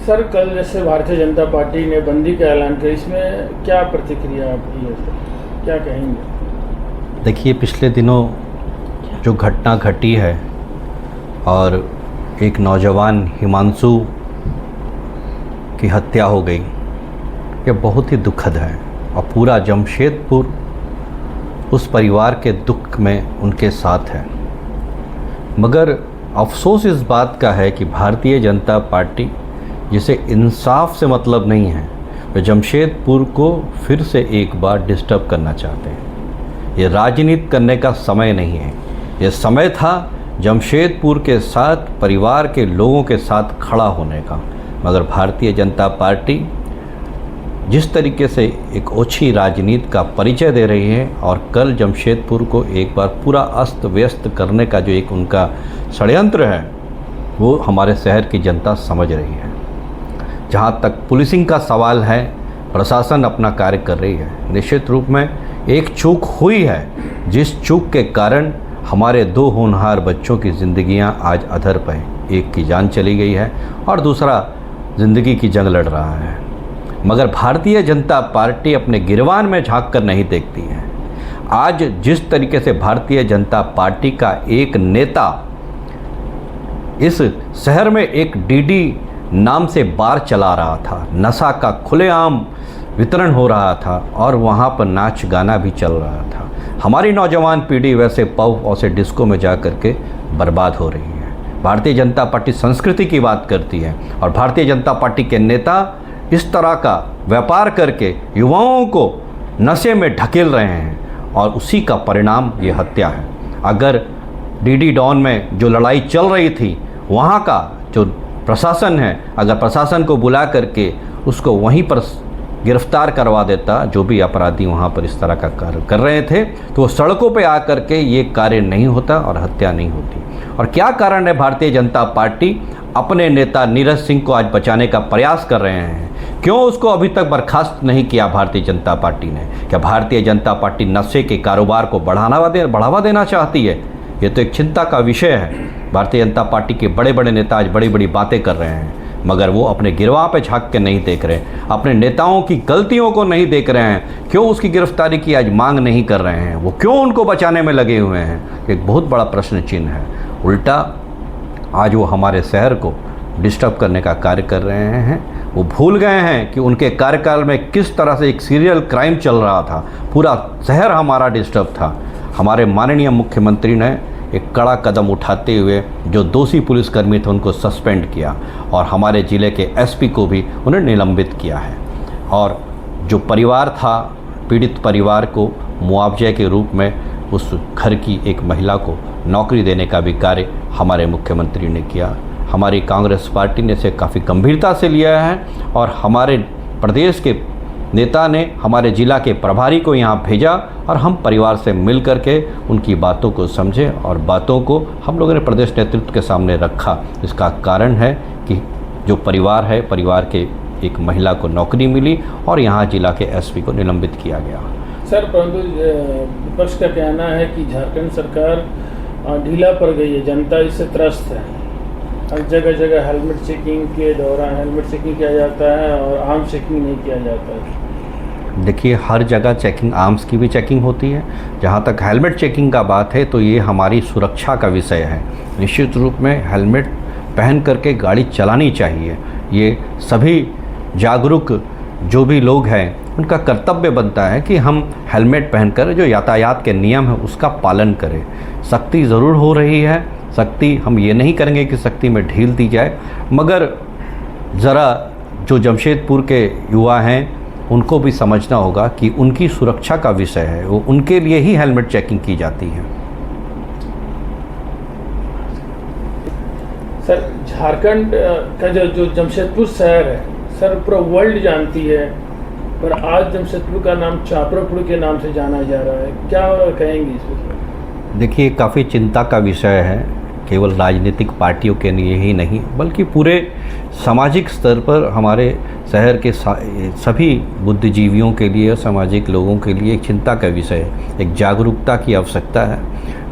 Sir, कल जैसे Bharatiya Janata party ने बंदी का ऐलान किया, इसमें क्या प्रतिक्रिया आपकी है सर, क्या कहेंगे? देखिए, पिछले दिनों जो घटना घटी है और एक नौजवान हिमांशु की हत्या हो गई, यह बहुत ही दुखद है और पूरा जमशेदपुर उस परिवार के दुख में उनके साथ है। मगर अफसोस इस बात का है कि भारतीय जनता पार्टी, जिसे इंसाफ से मतलब नहीं है, वे जमशेदपुर को फिर से एक बार डिस्टर्ब करना चाहते हैं। ये राजनीति करने का समय नहीं है, ये समय था जमशेदपुर के साथ, परिवार के लोगों के साथ खड़ा होने का। मगर भारतीय जनता पार्टी जिस तरीके से एक ओछी राजनीति का परिचय दे रही है और कल जमशेदपुर को एक बार पूरा अस्त व्यस्त करने का जो एक उनका षड्यंत्र है, वो हमारे शहर की जनता समझ रही है। जहाँ तक पुलिसिंग का सवाल है, प्रशासन अपना कार्य कर रही है। निश्चित रूप में एक चूक हुई है, जिस चूक के कारण हमारे 2 होनहार बच्चों की ज़िंदगियाँ आज अधर पे हैं। एक की जान चली गई है और दूसरा ज़िंदगी की जंग लड़ रहा है। मगर भारतीय जनता पार्टी अपने गिरवान में झांक कर नहीं देखती है। आज जिस तरीके से भारतीय जनता पार्टी का एक नेता इस शहर में एक डीडी नाम से बार चला रहा था, नशा का खुलेआम वितरण हो रहा था और वहाँ पर नाच गाना भी चल रहा था। हमारी नौजवान पीढ़ी वैसे पब और से डिस्को में जा कर के बर्बाद हो रही है। भारतीय जनता पार्टी संस्कृति की बात करती है और भारतीय जनता पार्टी के नेता इस तरह का व्यापार करके युवाओं को नशे में ढकेल रहे हैं और उसी का परिणाम ये हत्या है। अगर डीडी डॉन में जो लड़ाई चल रही थी, वहाँ का जो प्रशासन है, अगर प्रशासन को बुला करके उसको वहीं पर गिरफ्तार करवा देता, जो भी अपराधी वहाँ पर इस तरह का कार्य कर रहे थे, तो सड़कों पे आकर के ये कार्य नहीं होता और हत्या नहीं होती। और क्या कारण है भारतीय जनता पार्टी अपने नेता नीरज सिंह को आज बचाने का प्रयास कर रहे हैं? क्यों उसको अभी तक बर्खास्त नहीं किया भारतीय जनता पार्टी ने? क्या भारतीय जनता पार्टी नशे के कारोबार को बढ़ावा देना चाहती है? ये तो एक चिंता का विषय है। भारतीय जनता पार्टी के बड़े बड़े नेता आज बड़ी बड़ी बातें कर रहे हैं, मगर वो अपने गिरवा पे झांक के नहीं देख रहे, अपने नेताओं की गलतियों को नहीं देख रहे हैं। क्यों उसकी गिरफ्तारी की आज मांग नहीं कर रहे हैं? वो क्यों उनको बचाने में लगे हुए हैं? एक बहुत बड़ा प्रश्न चिन्ह है। उल्टा आज वो हमारे शहर को डिस्टर्ब करने का कार्य कर रहे हैं। वो भूल गए हैं कि उनके कार्यकाल में किस तरह से एक सीरियल क्राइम चल रहा था, पूरा शहर हमारा डिस्टर्ब था। हमारे माननीय मुख्यमंत्री ने एक कड़ा कदम उठाते हुए जो दोषी पुलिसकर्मी थे उनको सस्पेंड किया और हमारे ज़िले के एसपी को भी उन्हें निलंबित किया है। और जो परिवार था, पीड़ित परिवार को मुआवजे के रूप में उस घर की एक महिला को नौकरी देने का भी कार्य हमारे मुख्यमंत्री ने किया। हमारी कांग्रेस पार्टी ने इसे काफ़ी गंभीरता से लिया है और हमारे प्रदेश के नेता ने हमारे ज़िला के प्रभारी को यहाँ भेजा और हम परिवार से मिल कर के उनकी बातों को समझे और बातों को हम लोगों ने प्रदेश नेतृत्व के सामने रखा। इसका कारण है कि जो परिवार है, परिवार के एक महिला को नौकरी मिली और यहाँ ज़िला के एसपी को निलंबित किया गया। सर, परंतु विपक्ष का कहना है कि झारखंड सरकार ढीला पड़ गई है, जनता इससे त्रस्त है। हर जगह जगह हेलमेट चेकिंग के दौरान हेलमेट चेकिंग किया जाता है और आर्म्स चेकिंग नहीं किया जाता है। देखिए, हर जगह चेकिंग, आर्म्स की भी चेकिंग होती है। जहाँ तक हेलमेट चेकिंग का बात है तो ये हमारी सुरक्षा का विषय है। निश्चित रूप में हेलमेट पहन करके गाड़ी चलानी चाहिए। ये सभी जागरूक जो भी लोग हैं उनका कर्तव्य बनता है कि हम हेलमेट पहनकर जो यातायात के नियम है उसका पालन करें। सख्ती ज़रूर हो रही है, सख्ती हम ये नहीं करेंगे कि सख्ती में ढील दी जाए, मगर ज़रा जो जमशेदपुर के युवा हैं उनको भी समझना होगा कि उनकी सुरक्षा का विषय है, वो उनके लिए ही हेलमेट चेकिंग की जाती है। सर, झारखंड का जो जमशेदपुर शहर है सर, पूरा वर्ल्ड जानती है, पर आज जमशेदपुर का नाम चापरापुर के नाम से जाना जा रहा है। क्या कहेंगे इस पर? देखिए, काफ़ी चिंता का विषय है, केवल राजनीतिक पार्टियों के लिए ही नहीं बल्कि पूरे सामाजिक स्तर पर हमारे शहर के सभी बुद्धिजीवियों के लिए, सामाजिक लोगों के लिए एक चिंता का विषय है। एक जागरूकता की आवश्यकता है।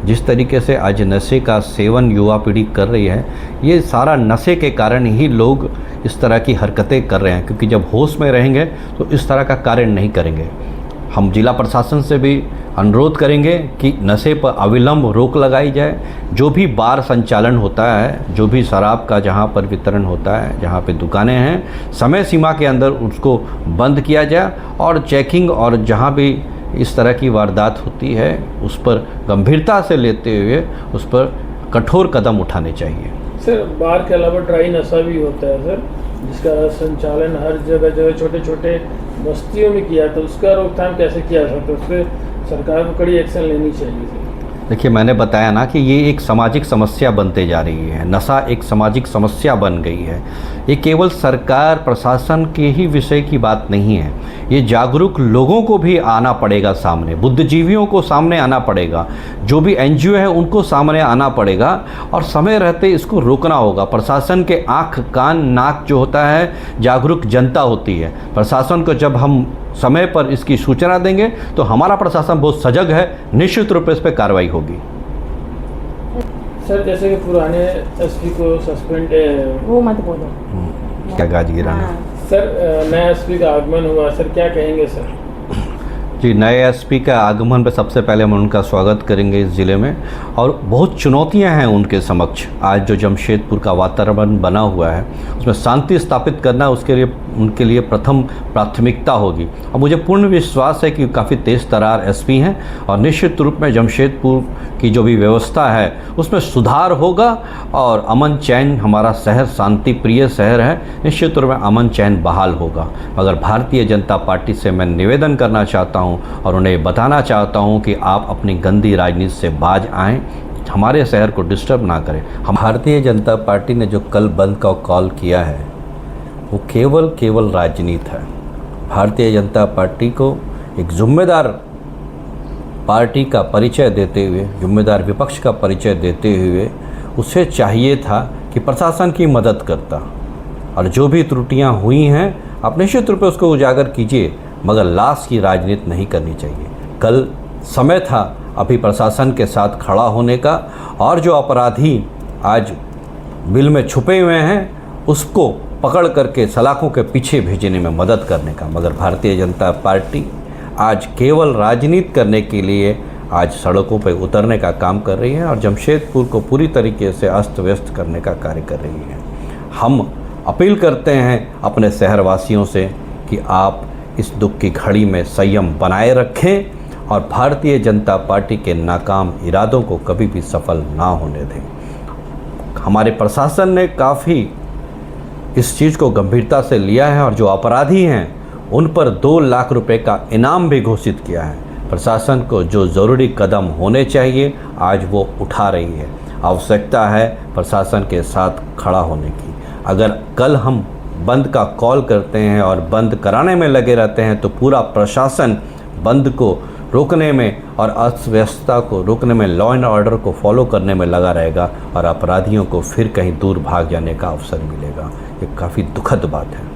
जिस तरीके से आज नशे का सेवन युवा पीढ़ी कर रही है, ये सारा नशे के कारण ही लोग इस तरह की हरकतें कर रहे हैं, क्योंकि जब होश में रहेंगे तो इस तरह का कार्य नहीं करेंगे। हम जिला प्रशासन से भी अनुरोध करेंगे कि नशे पर अविलंब रोक लगाई जाए। जो भी बार संचालन होता है, जो भी शराब का जहाँ पर वितरण होता है, जहाँ पे दुकानें हैं, समय सीमा के अंदर उसको बंद किया जाए और चेकिंग और जहाँ भी इस तरह की वारदात होती है उस पर गंभीरता से लेते हुए उस पर कठोर कदम उठाने चाहिए। सर, बार के अलावा ड्राई नशा भी होता है सर, जिसका संचालन हर जगह छोटे छोटे बस्तियों में किया, तो उसका रोकथाम कैसे किया जा सकता है? उस पर सरकार को कड़ी एक्शन लेनी चाहिए सर। देखिए, मैंने बताया ना कि ये एक सामाजिक समस्या बनते जा रही है। नशा एक सामाजिक समस्या बन गई है। ये केवल सरकार प्रशासन के ही विषय की बात नहीं है, ये जागरूक लोगों को भी आना पड़ेगा सामने, बुद्धिजीवियों को सामने आना पड़ेगा, जो भी एनजीओ है उनको सामने आना पड़ेगा और समय रहते इसको रोकना होगा। प्रशासन के आँख कान नाक जो होता है जागरूक जनता होती है। प्रशासन को जब हम समय पर इसकी सूचना देंगे तो हमारा प्रशासन बहुत सजग है, निश्चित रूप से इस पर कार्रवाई होगी। सर, जैसे कि पुराने एसपी को सस्पेंड वो मत बोलो क्या गाज गिराना। सर, नया एसपी का आगमन हुआ सर, क्या कहेंगे सर? जी, नए एसपी का आगमन पे सबसे पहले हम उनका स्वागत करेंगे इस ज़िले में, और बहुत चुनौतियां हैं उनके समक्ष। आज जो जमशेदपुर का वातावरण बना हुआ है उसमें शांति स्थापित करना उसके लिए उनके लिए प्रथम प्राथमिकता होगी। और मुझे पूर्ण विश्वास है कि काफ़ी तेज़ तर्रार एसपी हैं और निश्चित रूप में जमशेदपुर की जो भी व्यवस्था है उसमें सुधार होगा और अमन चैन, हमारा शहर शांति प्रिय शहर है, निश्चित रूप में अमन चैन बहाल होगा। मगर भारतीय जनता पार्टी से मैं निवेदन करना चाहता हूं और उन्हें बताना चाहता हूं कि आप अपनी गंदी राजनीति से बाज आएं, हमारे शहर को डिस्टर्ब ना करें। हम भारतीय जनता पार्टी ने जो कल बंद का कॉल किया है वो केवल राजनीति है। भारतीय जनता पार्टी को एक जिम्मेदार पार्टी का परिचय देते हुए, जिम्मेदार विपक्ष का परिचय देते हुए उसे चाहिए था कि प्रशासन की मदद करता, और जो भी त्रुटियां हुई हैं आप निश्चित रूप से उसको उजागर कीजिए, मगर लाश की राजनीति नहीं करनी चाहिए। कल समय था अभी प्रशासन के साथ खड़ा होने का, और जो अपराधी आज बिल में छुपे हुए हैं उसको पकड़ करके सलाखों के पीछे भेजने में मदद करने का। मगर भारतीय जनता पार्टी आज केवल राजनीति करने के लिए आज सड़कों पर उतरने का काम कर रही है और जमशेदपुर को पूरी तरीके से अस्त व्यस्त करने का कार्य कर रही है। हम अपील करते हैं अपने शहरवासियों से कि आप इस दुख की घड़ी में संयम बनाए रखें और भारतीय जनता पार्टी के नाकाम इरादों को कभी भी सफल ना होने दें। हमारे प्रशासन ने काफ़ी इस चीज़ को गंभीरता से लिया है और जो अपराधी हैं उन पर 2 लाख रुपए का इनाम भी घोषित किया है। प्रशासन को जो ज़रूरी कदम होने चाहिए आज वो उठा रही है। आवश्यकता है प्रशासन के साथ खड़ा होने की। अगर कल हम बंद का कॉल करते हैं और बंद कराने में लगे रहते हैं तो पूरा प्रशासन बंद को रोकने में और अर्थव्यवस्था को रोकने में, लॉ एंड ऑर्डर को फॉलो करने में लगा रहेगा और अपराधियों को फिर कहीं दूर भाग जाने का अवसर मिलेगा। ये काफ़ी दुखद बात है।